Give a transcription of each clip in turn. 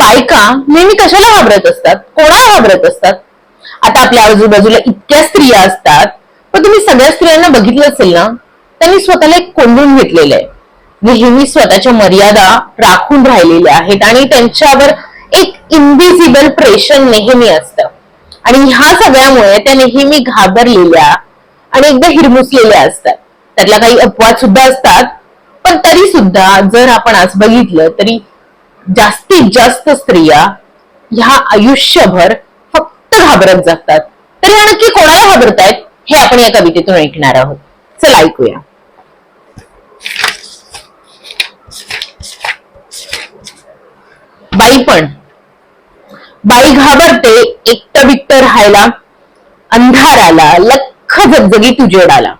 बायका नेहमी कशाला घाबरत असतात, कोणाला घाबरत असतात? आता आपल्या आजूबाजूला इतक्या स्त्रिया असतात, पण तुम्ही सगळ्या स्त्रियांना बघितलं असेल ना, त्यांनी स्वतःला एक कोंडून घेतलेलं आहे. नेहमी स्वतःच्या मर्यादा राखून राहिलेल्या आहेत आणि त्यांच्यावर एक इनव्हिजिबल प्रेशर नेहमी असतं. आणि ह्या सगळ्यामुळे त्या नेहमी घाबरलेल्या आणि एकदा हिरमुसलेल्या असतात. त्यातला काही अपवाद सुद्धा असतात, पण तरी सुद्धा जर आपण आज बघितलं तरी जास्तीत जास्त स्त्रिया ह्या आयुष्यभर फक्त घाबरत जातात. तर ह्या नक्की कोणाला घाबरतायत हे आपण या कवितेतून ऐकणार आहोत. चला ऐकूया. बाईपण. बाई घाबरते एकटं बिकटं राहायला, अंधाराला, लख्ख जगजगीत उजेडाला,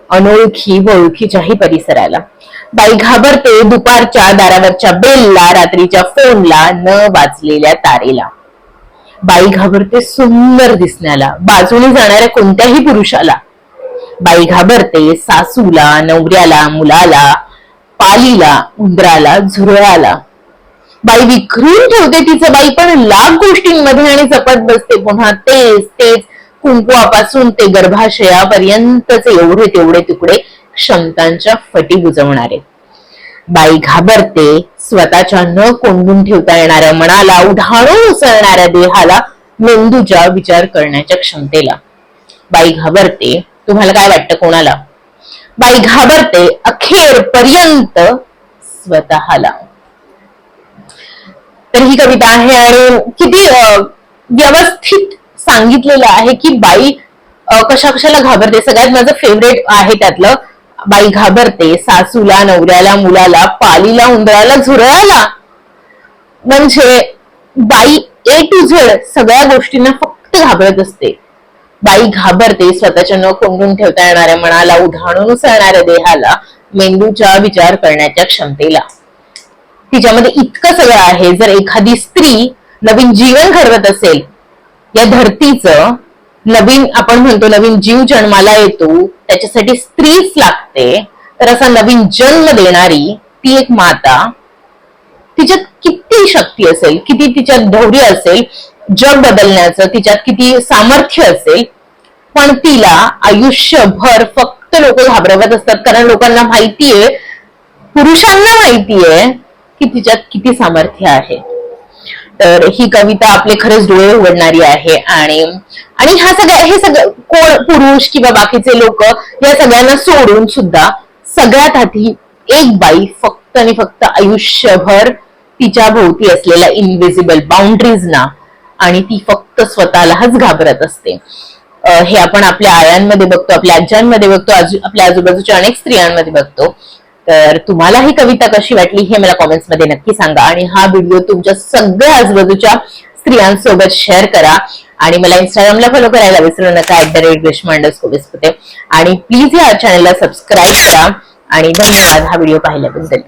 अनोळखी व ओळखीच्याही परिसराला. बाई घाबरते दुपारच्या दारावरच्या बेलला, रात्रीच्या फोनला, न वाजलेल्या तारेला. बाई घाबरते सुंदर दिसण्याला, बाजूने जाणाऱ्या कोणत्याही पुरुषाला. बाई घाबरते सासूला, नवऱ्याला, मुलाला, पालीला, उंदराला, झुरळाला. बाई विखरून ठेवते तिचं बाई पण लाख गोष्टींमध्ये आणि जपत बसते पुन्हा तेच तेच, कुंकुवापासून ते गर्भाशयापर्यंतचे एवढे तेवढे तुकडे क्षमतांच्या फटी बुजवणारे. बाई घाबरते स्वतःच्या न कोंडून ठेवता येणाऱ्या मनाला, उधाणून उसळणाऱ्या देहाला, मेंदूच्या विचार करण्याच्या क्षमतेला. बाई घाबरते, तुम्हाला काय वाटतं कोणाला? बाई घाबरते अखेरपर्यंत स्वतःला. तर ही कविता आहे आणि किती व्यवस्थित सांगितलेलं आहे की बाई कशा कशाला घाबरते. सगळ्यात माझं फेवरेट आहे त्यातलं, बाई घाबरते सासूला, नवऱ्याला, मुलाला, पालीला, उंदराला, झुरळाला. म्हणजे बाई ए टू झेड सगळ्या गोष्टींना फक्त घाबरत असते. बाई घाबरते स्वतःच्या न कोंडून ठेवता येणाऱ्या मनाला, उधाणून उसळणाऱ्या देहाला, मेंदूच्या विचार करण्याच्या क्षमतेला. तिच्यामध्ये इतकं सगळं आहे. जर एखादी स्त्री नवीन जीवन घडवत असेल, या धरतीचं नवीन आपण म्हणतो नवीन जीव जन्माला येतो, त्याच्यासाठी स्त्रीच लागते. तर असा नवीन जन्म देणारी ती एक माता, तिच्यात किती शक्ती असेल, किती तिच्यात धैर्य असेल, जग बदलण्याचं तिच्यात किती सामर्थ्य असेल, पण तिला आयुष्यभर फक्त लोक घाबरवत असतात. कारण लोकांना माहितीये, पुरुषांना माहितीये की तिच्यात किती सामर्थ्य आहे. तर ही कविता आपले खरंच डोळे उघडणारी आहे. आणि हे सगळं कोण पुरुष किंवा बाकीचे लोक या सगळ्यांना सोडून सुद्धा सगळ्यात आधी एक बाई फक्त आणि फक्त आयुष्यभर तिच्या भोवती असलेल्या इनव्हिजिबल बाउंड्रीजना आणि ती फक्त स्वतःलाच घाबरत असते. हे आपण आपल्या आयांमध्ये बघतो, आपल्या आज्यांमध्ये बघतो, आपल्या आजूबाजूच्या अनेक स्त्रियांमध्ये बघतो. तर तुम्हाला ही कविता कशी वाटली हे मला कॉमेंट्स मध्ये नक्की सांगा आणि हा व्हिडिओ तुमच्या सगळ्या आजूबाजूच्या स्त्रियांसोबत शेअर करा आणि मला इंस्टाग्रामला फॉलो करायला विसरू नका @grishma_विस्पुते. आणि प्लीज या चॅनलला सबस्क्राईब करा आणि धन्यवाद हा व्हिडिओ पाहिल्याबद्दल.